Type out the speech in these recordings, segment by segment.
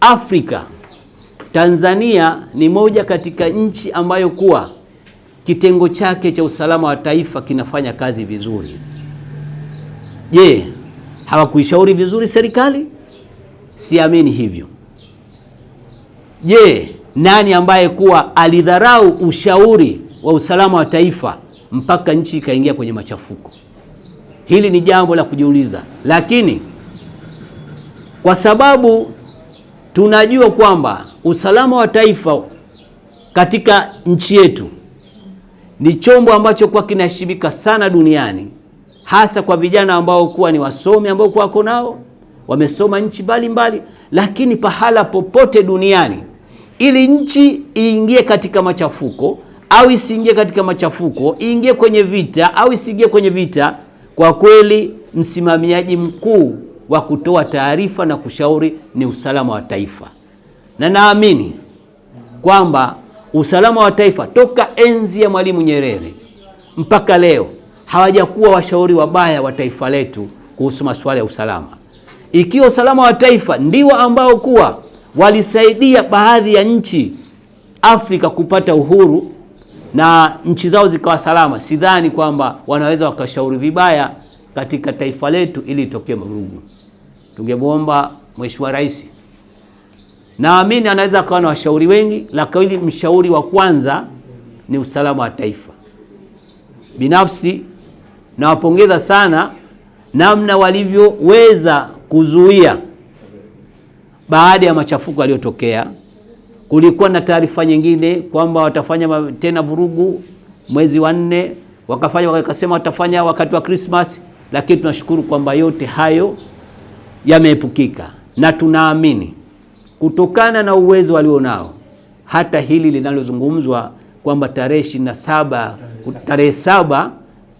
Afrika, Tanzania ni moja katika nchi ambayo kuwa kitengo chake cha usalama wa taifa kinafanya kazi vizuri. Je, hawakuishauri vizuri serikali? Siamini hivyo. Je, nani ambaye kuwa alidharau ushauri wa usalama wa taifa mpaka nchi ikaingia kwenye machafuko? Hili ni jambo la kujiuliza. Lakini kwa sababu tunajua kwamba usalama wa taifa katika nchi yetu ni chombo ambacho kwa kinaheshimika sana duniani, hasa kwa vijana ambao kuwa ni wasomi, ambao kwa wako nao wamesoma nchi mbalimbali. Lakini pahala popote duniani, ili nchi iingie katika machafuko au isiingie katika machafuko, iingie kwenye vita au isiingie kwenye vita, kwa kweli msimamiaji mkuu wa kutoa taarifa na kushauri ni usalama wa taifa. Na naamini kwamba usalama wa taifa toka enzi ya Mwalimu Nyerere mpaka leo hawajakuwa washauri wabaya wa taifa letu kuhusu masuala ya usalama. Ikiwa usalama wa taifa ndio ambao kuwa walisaidia baadhi ya nchi Afrika kupata uhuru na nchi zao zikawa salama, sidhani kwamba wanaweza wakashauri vibaya katika taifa letu ili itokee vurugu. Tungemwomba Mheshimiwa Rais, naamini anaweza akawa na washauri wengi, lakini mshauri wa kwanza ni usalama wa taifa. Binafsi nawapongeza sana namna walivyoweza kuzuia baada ya machafuko yaliyotokea. Kulikuwa na taarifa nyingine kwamba watafanya tena vurugu mwezi wa 4, wakasema watafanya wakati wa Christmas, lakini tunashukuru kwamba yote hayo yameepukika, na tunaamini kutokana na uwezo walionao, hata hili linalozungumzwa kwamba tarehe 7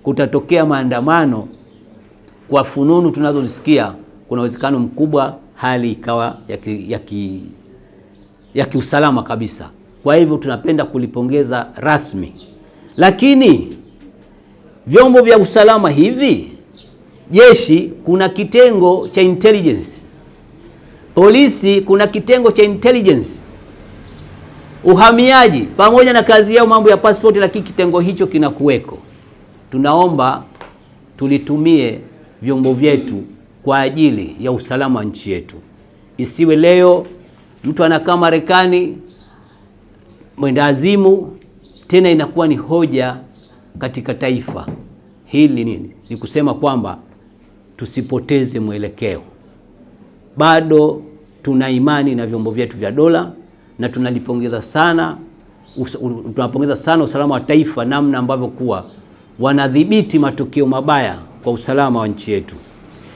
kutatokea maandamano, kwa fununu tunazozisikia, kuna uwezekano mkubwa hali ikawa ya kiusalama kabisa. Kwa hivyo tunapenda kulipongeza rasmi. Lakini vyombo vya usalama hivi, jeshi kuna kitengo cha intelligence, polisi kuna kitengo cha intelligence, uhamiaji pamoja na kazi yao mambo ya passport, lakini kitengo hicho kinakuweko. Tunaomba tulitumie vyombo vyetu kwa ajili ya usalama wa nchi yetu. Isiwe leo mtu anakaa Marekani mwenda azimu, tena inakuwa ni hoja katika taifa hili. Nini ni kusema kwamba tusipoteze mwelekeo. Bado tuna imani na vyombo vyetu vya dola, na tunapongeza sana usalama wa taifa, namna ambavyo kuwa wanadhibiti matukio mabaya kwa usalama wa nchi yetu.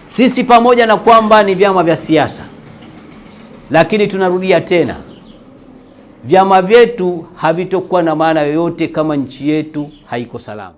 Sisi pamoja na kwamba ni vyama vya siasa, lakini tunarudia tena, vyama vyetu havitokuwa na maana yoyote kama nchi yetu haiko salama.